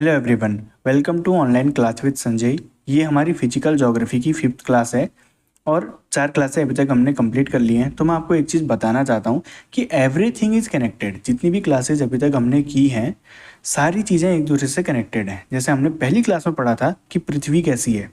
Hello everyone, welcome to online class with Sanjay. ये हमारी physical geography की 5th क्लास है और 4 क्लासें अभी तक हमने कंप्लीट कर ली हैं। तो मैं आपको एक चीज़ बताना चाहता हूँ कि एवरीथिंग इज़ कनेक्टेड। जितनी भी क्लासेज अभी तक हमने की हैं, सारी चीज़ें एक दूसरे से कनेक्टेड हैं। जैसे हमने पहली क्लास में पढ़ा था कि पृथ्वी कैसी है,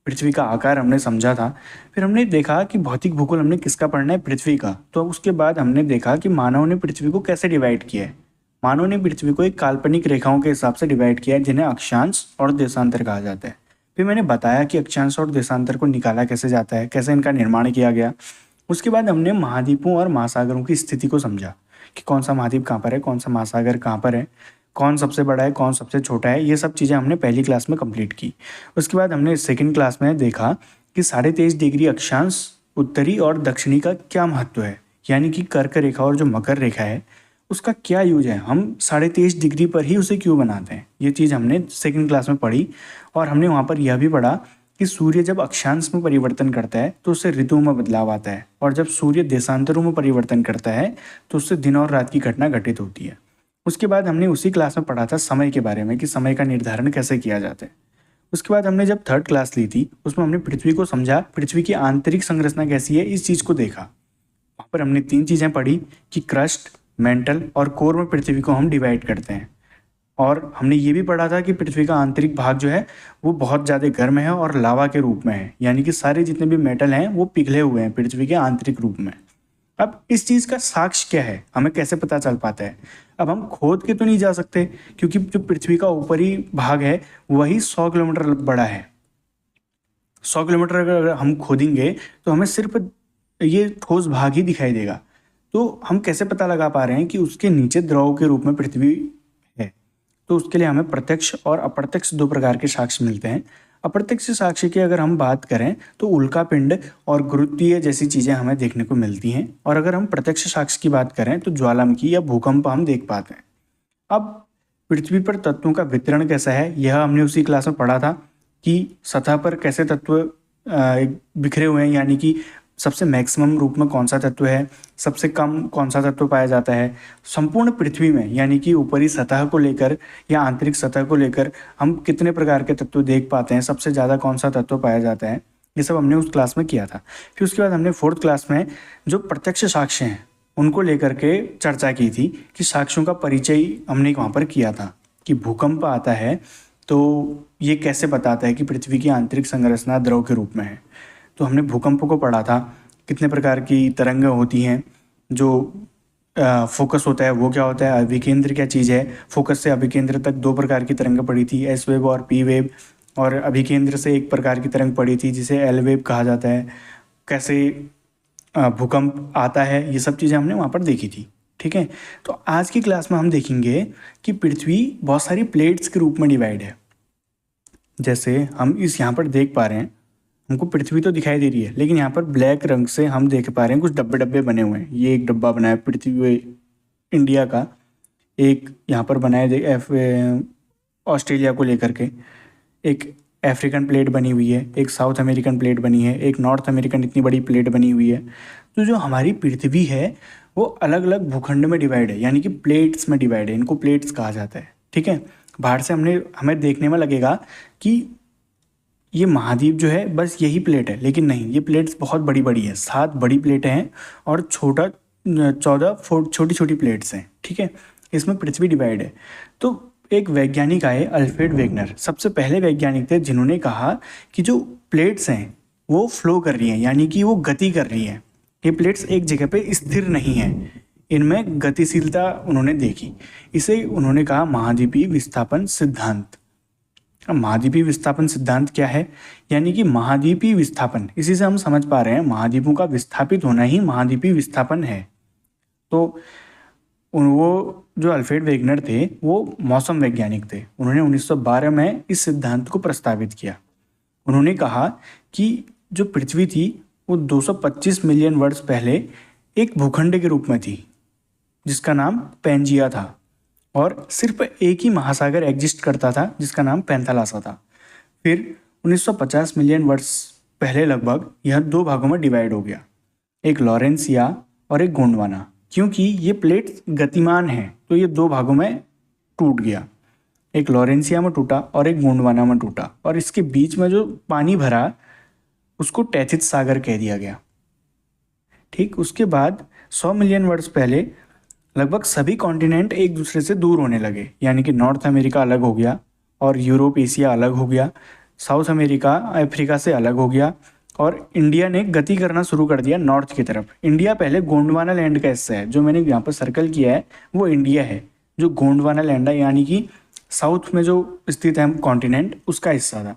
पृथ्वी का आकार हमने समझा था। फिर हमने देखा कि भौतिक भूगोल हमने किसका पढ़ना है, पृथ्वी का। तो उसके बाद हमने देखा कि मानव ने पृथ्वी को कैसे डिवाइड किया है। मानव ने पृथ्वी को एक काल्पनिक रेखाओं के हिसाब से डिवाइड किया है, जिन्हें अक्षांश और देशांतर कहा जाता है। फिर मैंने बताया कि अक्षांश और देशांतर को निकाला कैसे जाता है, कैसे इनका निर्माण किया गया। उसके बाद हमने महाद्वीपों और महासागरों की स्थिति को समझा कि कौन सा महाद्वीप कहाँ पर है, कौन सा महासागर कहाँ पर है, कौन सबसे बड़ा है, कौन सबसे छोटा है। ये सब चीज़ें हमने पहली क्लास में कंप्लीट की। उसके बाद हमने सेकंड क्लास में देखा कि 23.5 डिग्री अक्षांश, उत्तरी और दक्षिणी का क्या महत्व है, यानी कि कर्क रेखा और जो मकर रेखा है उसका क्या यूज है, हम 23.5 डिग्री पर ही उसे क्यों बनाते हैं। ये चीज़ हमने सेकंड क्लास में पढ़ी। और हमने वहाँ पर यह भी पढ़ा कि सूर्य जब अक्षांश में परिवर्तन करता है तो उससे ऋतुओं में बदलाव आता है, और जब सूर्य देशांतरों में परिवर्तन करता है तो उससे दिन और रात की घटना घटित होती है। उसके बाद हमने उसी क्लास में पढ़ा था समय के बारे में कि समय का निर्धारण कैसे किया जाता है। उसके बाद हमने जब थर्ड क्लास ली थी उसमें हमने पृथ्वी को समझा, पृथ्वी की आंतरिक संरचना कैसी है, इस चीज़ को देखा। वहाँ पर हमने 3 चीज़ें पढ़ी कि क्रस्ट, मेंटल और कोर में पृथ्वी को हम डिवाइड करते हैं। और हमने ये भी पढ़ा था कि पृथ्वी का आंतरिक भाग जो है वो बहुत ज़्यादा गर्म है और लावा के रूप में है, यानी कि सारे जितने भी मेटल हैं वो पिघले हुए हैं पृथ्वी के आंतरिक रूप में। अब इस चीज़ का साक्ष्य क्या है, हमें कैसे पता चल पाता है। अब हम खोद के तो नहीं जा सकते, क्योंकि जो पृथ्वी का ऊपरी भाग है वही 100 किलोमीटर बड़ा है। 100 किलोमीटर अगर हम खोदेंगे तो हमें सिर्फ ये ठोस भाग ही दिखाई देगा। तो हम कैसे पता लगा पा रहे हैं कि उसके नीचे द्रव के रूप में पृथ्वी है। तो उसके लिए हमें प्रत्यक्ष और अप्रत्यक्ष 2 प्रकार के साक्ष्य मिलते हैं। अप्रत्यक्ष साक्ष्य की अगर हम बात करें तो उल्कापिंड और गुरुत्वीय जैसी चीज़ें हमें देखने को मिलती हैं, और अगर हम प्रत्यक्ष साक्ष्य की बात करें तो ज्वालामुखी या भूकंप हम देख पाते हैं। अब पृथ्वी पर तत्वों का वितरण कैसा है, यह हमने उसी क्लास में पढ़ा था कि सतह पर कैसे तत्व बिखरे हुए हैं, यानी कि सबसे मैक्सिमम रूप में कौन सा तत्व है, सबसे कम कौन सा तत्व पाया जाता है। संपूर्ण पृथ्वी में यानी कि ऊपरी सतह को लेकर या आंतरिक सतह को लेकर हम कितने प्रकार के तत्व देख पाते हैं, सबसे ज़्यादा कौन सा तत्व पाया जाता है, ये सब हमने उस क्लास में किया था। फिर उसके बाद हमने 4th क्लास में जो प्रत्यक्ष साक्ष्य हैं उनको लेकर के चर्चा की थी कि साक्ष्यों का परिचय हमने वहाँ पर किया था कि भूकंप आता है तो ये कैसे बताता है कि पृथ्वी की आंतरिक संरचना द्रव के रूप में है। तो हमने भूकंप को पढ़ा था, कितने प्रकार की तरंगें होती हैं, जो फोकस होता है वो क्या होता है, अभिकेंद्र क्या चीज़ है, फोकस से अभिकेंद्र तक 2 प्रकार की तरंगें पड़ी थी, एस वेव और पी वेव, और अभिकेंद्र से एक प्रकार की तरंग पड़ी थी जिसे एल वेव कहा जाता है। कैसे भूकंप आता है, ये सब चीज़ें हमने वहाँ पर देखी थी। ठीक है, तो आज की क्लास में हम देखेंगे कि पृथ्वी बहुत सारी प्लेट्स के रूप में डिवाइड है। जैसे हम इस यहाँ पर देख पा रहे हैं, हमको पृथ्वी तो दिखाई दे रही है, लेकिन यहाँ पर ब्लैक रंग से हम देख पा रहे हैं कुछ डब्बे डब्बे बने हुए हैं। ये एक डब्बा बना है पृथ्वी इंडिया का, एक यहाँ पर बना है ऑस्ट्रेलिया को लेकर के, एक अफ्रीकन प्लेट बनी हुई है, एक साउथ अमेरिकन प्लेट बनी है, एक नॉर्थ अमेरिकन इतनी बड़ी प्लेट बनी हुई है। तो जो हमारी पृथ्वी है वो अलग अलग भूखंड में डिवाइड है, यानी कि प्लेट्स में डिवाइड है, इनको प्लेट्स कहा जाता है। ठीक है, बाहर से हमें देखने में लगेगा कि ये महाद्वीप जो है बस यही प्लेट है, लेकिन नहीं, ये प्लेट्स बहुत बड़ी बड़ी है, 7 बड़ी प्लेटें हैं और 14 छोटी छोटी प्लेट्स हैं। ठीक है, इसमें पृथ्वी डिवाइड है। तो एक वैज्ञानिक आए, अल्फ्रेड वेगनर, सबसे पहले वैज्ञानिक थे जिन्होंने कहा कि जो प्लेट्स हैं वो फ्लो कर रही हैं, यानी कि वो गति कर रही हैं। ये प्लेट्स एक जगह पे स्थिर नहीं है, इनमें गतिशीलता उन्होंने देखी। इसे उन्होंने कहा महाद्वीपीय विस्थापन सिद्धांत। अब महाद्वीपीय विस्थापन सिद्धांत क्या है, यानी कि महाद्वीपीय विस्थापन, इसी से हम समझ पा रहे हैं महाद्वीपों का विस्थापित होना ही महाद्वीपीय विस्थापन है। तो वो जो अल्फ्रेड वेगनर थे वो मौसम वैज्ञानिक थे, उन्होंने 1912 में इस सिद्धांत को प्रस्तावित किया। उन्होंने कहा कि जो पृथ्वी थी वो 225 मिलियन वर्ष पहले एक भूखंड के रूप में थी जिसका नाम पेंजिया था, और सिर्फ एक ही महासागर एग्जिस्ट करता था जिसका नाम पैंथालासा था। फिर 1950 मिलियन वर्ष पहले लगभग यह 2 भागों में डिवाइड हो गया, एक लॉरेंसिया और एक गोंडवाना। क्योंकि ये प्लेट गतिमान है तो ये 2 भागों में टूट गया। एक लॉरेंसिया में टूटा और एक गोंडवाना में टूटा, और इसके बीच में जो पानी भरा उसको टैथिस सागर कह दिया गया। ठीक, उसके बाद 100 मिलियन वर्ष पहले लगभग सभी कॉन्टिनेंट एक दूसरे से दूर होने लगे, यानी कि नॉर्थ अमेरिका अलग हो गया और यूरोप एशिया अलग हो गया, साउथ अमेरिका अफ्रीका से अलग हो गया, और इंडिया ने गति करना शुरू कर दिया नॉर्थ की तरफ। इंडिया पहले गोंडवाना लैंड का हिस्सा है, जो मैंने यहाँ पर सर्कल किया है वो इंडिया है, जो गोंडवाना लैंड है यानी कि साउथ में जो स्थित है कॉन्टिनेंट उसका हिस्सा था।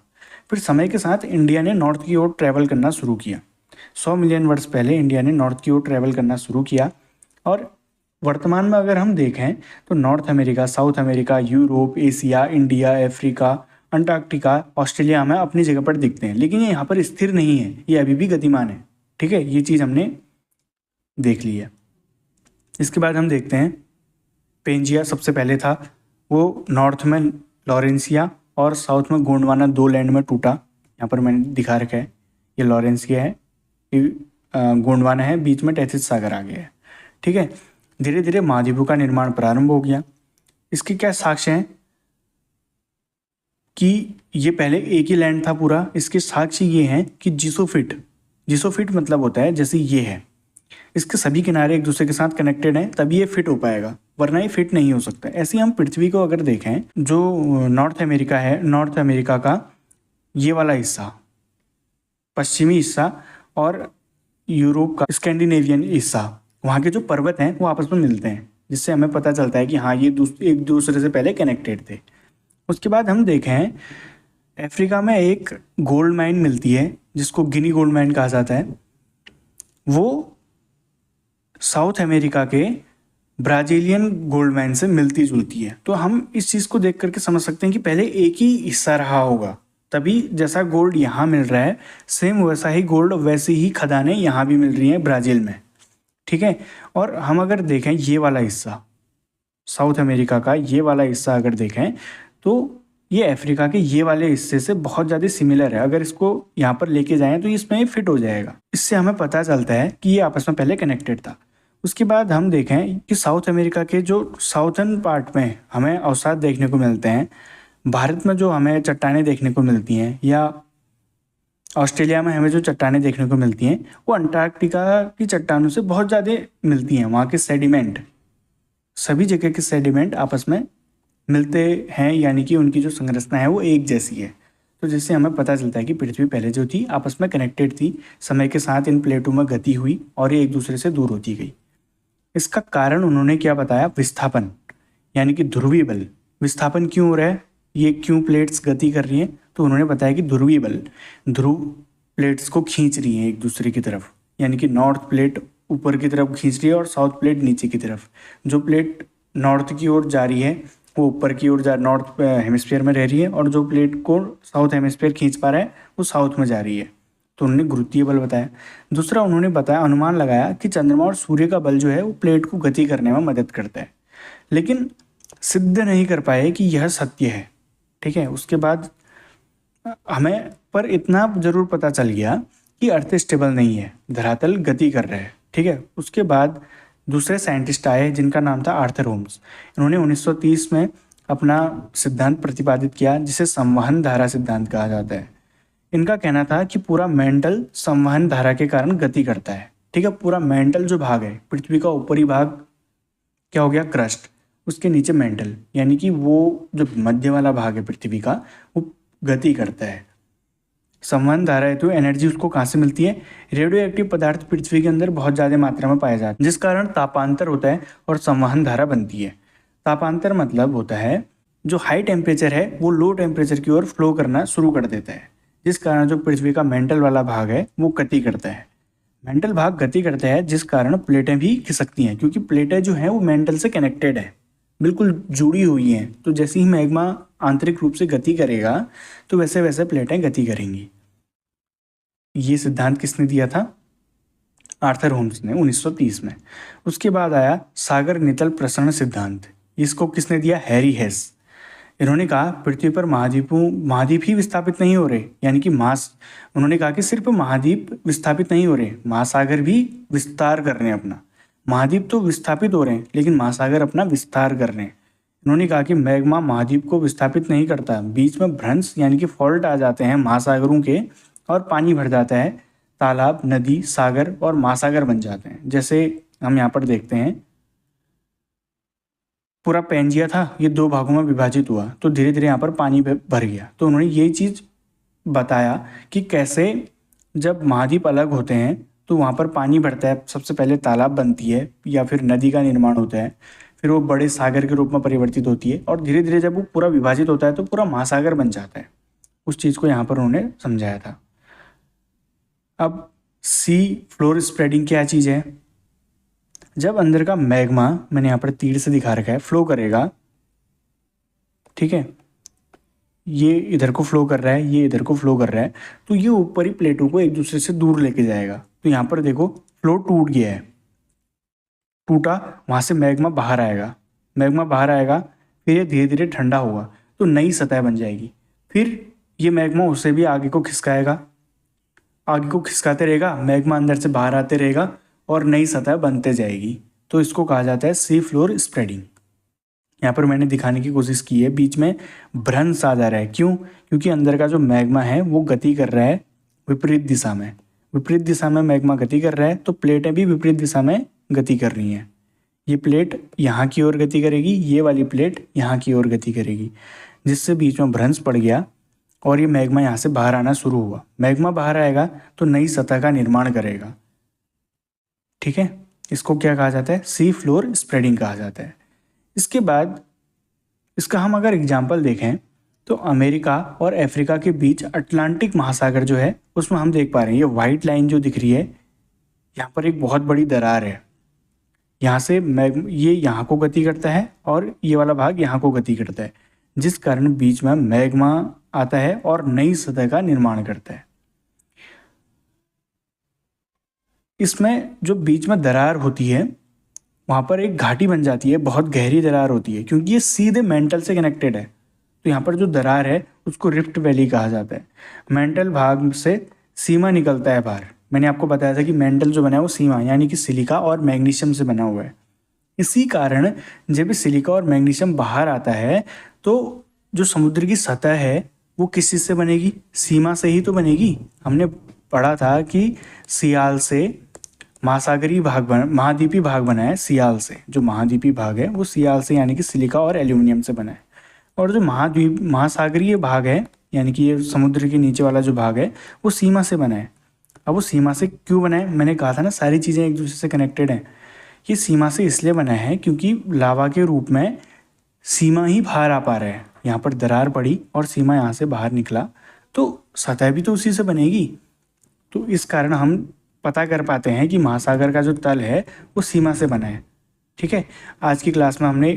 फिर समय के साथ इंडिया ने नॉर्थ की ओर ट्रैवल करना शुरू किया। 100 मिलियन वर्ष पहले इंडिया ने नॉर्थ की ओर ट्रैवल करना शुरू किया, और वर्तमान में अगर हम देखें तो north America, south America, Europe, Asia, India, Africa, Antarctica, Australia हमें अपनी जगह पर दिखते हैं, लेकिन ये यहाँ पर स्थिर नहीं है, ये अभी भी गतिमान है। ठीक है, ये चीज़ हमने देख ली है। इसके बाद हम देखते हैं पेंजिया सबसे पहले था, वो नॉर्थ में लॉरेंसिया और साउथ में गोंडवाना, दो लैंड में टूटा। यहाँ पर मैंने दिखा रखा है, ये लॉरेंसिया है, ये गोंडवाना है, बीच में टैथिस सागर आ गया है। ठीक है, धीरे धीरे महाद्वीपों का निर्माण प्रारंभ हो गया। इसके क्या साक्ष्य हैं कि ये पहले एक ही लैंड था पूरा। इसके साक्ष्य ये हैं कि जिसोफिट मतलब होता है जैसे ये है, इसके सभी किनारे एक दूसरे के साथ कनेक्टेड हैं, तभी ये फिट हो पाएगा, वरना ये फिट नहीं हो सकता। ऐसे ही हम पृथ्वी को अगर देखें, जो नॉर्थ अमेरिका है, नॉर्थ अमेरिका का ये वाला हिस्सा, पश्चिमी हिस्सा, और यूरोप का स्कैंडिनेवियन हिस्सा, वहाँ के जो पर्वत हैं वो आपस में मिलते हैं, जिससे हमें पता चलता है कि हाँ ये एक दूसरे से पहले कनेक्टेड थे। उसके बाद हम देखें अफ्रीका में एक गोल्ड माइन मिलती है जिसको गिनी गोल्ड माइन कहा जाता है, वो साउथ अमेरिका के ब्राज़ीलियन गोल्ड माइन से मिलती जुलती है। तो हम इस चीज़ को देख करके समझ सकते हैं कि पहले एक ही हिस्सा रहा होगा, तभी जैसा गोल्ड यहाँ मिल रहा है सेम वैसा ही गोल्ड, वैसी ही खदानें यहाँ भी मिल रही हैं ब्राज़ील में। ठीक है, और हम अगर देखें ये वाला हिस्सा साउथ अमेरिका का, ये वाला हिस्सा अगर देखें तो ये अफ्रीका के ये वाले हिस्से से बहुत ज़्यादा सिमिलर है। अगर इसको यहाँ पर लेके जाएं तो इसमें फिट हो जाएगा। इससे हमें पता चलता है कि ये आपस में पहले कनेक्टेड था। उसके बाद हम देखें कि साउथ अमेरिका के जो साउथर्न पार्ट में हमें अवसाद देखने को मिलते हैं, भारत में जो हमें चट्टानें देखने को मिलती हैं, या ऑस्ट्रेलिया में हमें जो चट्टानें देखने को मिलती हैं, वो अंटार्कटिका की चट्टानों से बहुत ज़्यादा मिलती हैं। वहाँ के सेडिमेंट, सभी जगह के सेडिमेंट आपस में मिलते हैं, यानी कि उनकी जो संरचना है वो एक जैसी है। तो जिससे हमें पता चलता है कि पृथ्वी पहले जो थी आपस में कनेक्टेड थी, समय के साथ इन प्लेटों में गति हुई और ये एक दूसरे से दूर होती गई। इसका कारण उन्होंने क्या बताया, विस्थापन, यानी कि ध्रुवीय बल। विस्थापन क्यों हो रहा है, ये क्यों प्लेट्स गति कर रही हैं, तो उन्होंने बताया कि ध्रुवीय बल, ध्रुव प्लेट्स को खींच रही हैं एक दूसरे की तरफ, यानी कि नॉर्थ प्लेट ऊपर की तरफ खींच रही है और साउथ प्लेट नीचे की तरफ। जो प्लेट नॉर्थ की ओर जा रही है वो ऊपर की ओर नॉर्थ हेमिस्फीयर में रह रही है, और जो प्लेट को साउथ हेमिस्फीयर खींच पा रहा है वो साउथ में जा रही है। तो उन्होंने गुरुत्वीय बल बताया। दूसरा उन्होंने बताया, अनुमान लगाया कि चंद्रमा और सूर्य का बल जो है वो प्लेट को गति करने में मदद करता है, लेकिन सिद्ध नहीं कर पाए कि यह सत्य है। ठीक है, उसके बाद हमें पर इतना जरूर पता चल गया कि अर्थ स्टेबल नहीं है, धरातल गति कर रहा है। ठीक है, उसके बाद दूसरे साइंटिस्ट आए जिनका नाम था आर्थर होम्स। इन्होंने 1930 में अपना सिद्धांत प्रतिपादित किया जिसे संवहन धारा सिद्धांत कहा जाता है। इनका कहना था कि पूरा मेंटल संवहन धारा के कारण गति करता है। ठीक है, पूरा मेंटल जो भाग है, पृथ्वी का ऊपरी भाग क्या हो गया, क्रस्ट, उसके नीचे मेंटल, यानी कि वो जो मध्य वाला भाग है पृथ्वी का वो गति करता है। संवहन धारा है तो एनर्जी उसको कहाँ से मिलती है, रेडियो एक्टिव पदार्थ पृथ्वी के अंदर बहुत ज़्यादा मात्रा में पाए जाते हैं, जिस कारण तापांतर होता है और संवहन धारा बनती है। तापांतर मतलब होता है जो हाई टेम्परेचर है वो लो टेम्परेचर की ओर फ्लो करना शुरू कर देता है, जिस कारण जो पृथ्वी का मेंटल वाला भाग है वो गति करता है। मेंटल भाग गति करता है जिस कारण प्लेटें भी खिसकती हैं, क्योंकि प्लेटें जो हैं वो मेंटल से कनेक्टेड है, बिल्कुल जुड़ी हुई हैं। तो जैसे ही मैग्मा आंतरिक रूप से गति करेगा तो वैसे वैसे प्लेटें गति करेंगी। ये सिद्धांत किसने दिया था, आर्थर होम्स ने 1930 में। उसके बाद आया सागर नितल प्रसरण सिद्धांत। इसको किसने दिया, हैरी हेस। इन्होंने कहा पृथ्वी पर महाद्वीप ही विस्थापित नहीं हो रहे, यानी कि उन्होंने कहा कि सिर्फ महाद्वीप विस्थापित नहीं हो रहे, महासागर भी विस्तार कर रहे हैं अपना। महाद्वीप तो विस्थापित हो रहे हैं लेकिन महासागर अपना विस्तार कर रहे हैं। इन्होंने कहा कि मैग्मा महाद्वीप को विस्थापित नहीं करता, बीच में भ्रंश यानी कि फॉल्ट आ जाते हैं महासागरों के और पानी भर जाता है, तालाब, नदी, सागर और महासागर बन जाते हैं। जैसे हम यहाँ पर देखते हैं, पूरा पेंजिया था, ये 2 भागों में विभाजित हुआ, तो धीरे धीरे यहाँ पर पानी भर गया। तो उन्होंने यही चीज़ बताया कि कैसे जब महाद्वीप अलग होते हैं तो वहाँ पर पानी भरता है, सबसे पहले तालाब बनती है या फिर नदी का निर्माण होता है, फिर वो बड़े सागर के रूप में परिवर्तित होती है और धीरे धीरे जब वो पूरा विभाजित होता है तो पूरा महासागर बन जाता है। उस चीज़ को यहाँ पर उन्होंने समझाया था। अब सी फ्लोर स्प्रेडिंग क्या चीज़ है? जब अंदर का मैग्मा, मैंने यहाँ पर तीर से दिखा रखा है, फ्लो करेगा, ठीक है, ये इधर को फ्लो कर रहा है, ये इधर को फ्लो कर रहा है, तो ये ऊपरी प्लेटों को एक दूसरे से दूर लेके जाएगा। तो यहाँ पर देखो फ्लो टूट गया है, टूटा, वहाँ से मैग्मा बाहर आएगा, मैग्मा बाहर आएगा, फिर ये धीरे धीरे ठंडा होगा तो नई सतह बन जाएगी। फिर ये मैग्मा उससे भी आगे को खिसकाएगा, आगे को खिसकाते रहेगा, मैग्मा अंदर से बाहर आते रहेगा और नई सतह बनते जाएगी। तो इसको कहा जाता है सी फ्लोर स्प्रेडिंग। यहाँ पर मैंने दिखाने की कोशिश की है, बीच में भ्रंश आ जा रहा है, क्यों? क्योंकि अंदर का जो मैग्मा है वो गति कर रहा है विपरीत दिशा में, विपरीत दिशा में मैग्मा गति कर रहा है, तो प्लेटें भी विपरीत दिशा में गति कर रही हैं। ये प्लेट यहाँ की ओर गति करेगी, ये वाली प्लेट यहाँ की ओर गति करेगी, जिससे बीच में भ्रंश पड़ गया और ये मैग्मा यहाँ से बाहर आना शुरू हुआ। मैग्मा बाहर आएगा तो नई सतह का निर्माण करेगा, ठीक है। इसको क्या कहा जाता है? सी फ्लोर स्प्रेडिंग कहा जाता है। इसके बाद इसका हम अगर एग्जाम्पल देखें तो अमेरिका और अफ्रीका के बीच अटलांटिक महासागर जो है उसमें हम देख पा रहे हैं, ये वाइट लाइन जो दिख रही है, यहाँ पर एक बहुत बड़ी दरार है। यहाँ से ये यहाँ को गति करता है और ये वाला भाग यहाँ को गति करता है, जिस कारण बीच में मैग्मा आता है और नई सतह का निर्माण करता है। इसमें जो बीच में दरार होती है वहाँ पर एक घाटी बन जाती है, बहुत गहरी दरार होती है, क्योंकि ये सीधे मेंटल से कनेक्टेड है। तो यहाँ पर जो दरार है उसको रिफ्ट वैली कहा जाता है। मेंटल भाग से सीमा निकलता है बाहर। मैंने आपको बताया था कि मेंटल जो बना है वो सीमा यानी कि सिलिका और मैग्नीशियम से बना हुआ है। इसी कारण जब सिलिका और मैग्नीशियम बाहर आता है तो जो समुद्र की सतह है वो किस चीज़ से बनेगी? सीमा से ही तो बनेगी। हमने पढ़ा था कि सियाल से महासागरीय भाग महाद्वीपीय भाग बना है सियाल से। जो महाद्वीपीय भाग है वो सियाल से यानी कि सिलिका और एल्यूमिनियम से बना है, और जो महासागरीय भाग है यानी कि ये समुद्र के नीचे वाला जो भाग है वो सीमा से बना है। अब वो सीमा से क्यों बना है? मैंने कहा था ना, सारी चीज़ें एक दूसरे से कनेक्टेड हैं। ये सीमा से इसलिए बना है क्योंकि लावा के रूप में सीमा ही बाहर आ पा रहा है। यहाँ पर दरार पड़ी और सीमा यहाँ से बाहर निकला तो सतह भी तो उसी से बनेगी। तो इस कारण हम पता कर पाते हैं कि महासागर का जो तल है वो सीमा से बना है, ठीक है। आज की क्लास में हमने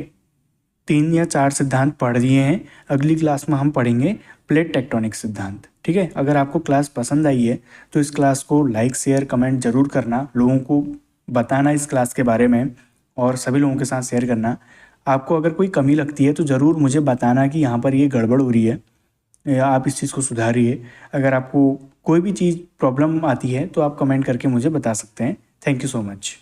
3 या 4 सिद्धांत पढ़ दिए हैं। अगली क्लास में हम पढ़ेंगे प्लेट टेक्टोनिक सिद्धांत, ठीक है। अगर आपको क्लास पसंद आई है तो इस क्लास को लाइक, शेयर, कमेंट जरूर करना, लोगों को बताना इस क्लास के बारे में और सभी लोगों के साथ शेयर करना। आपको अगर कोई कमी लगती है तो ज़रूर मुझे बताना कि यहाँ पर ये गड़बड़ हो रही है, आप इस चीज़ को सुधारिए। अगर आपको कोई भी चीज़ प्रॉब्लम आती है तो आप कमेंट करके मुझे बता सकते हैं। Thank you so much.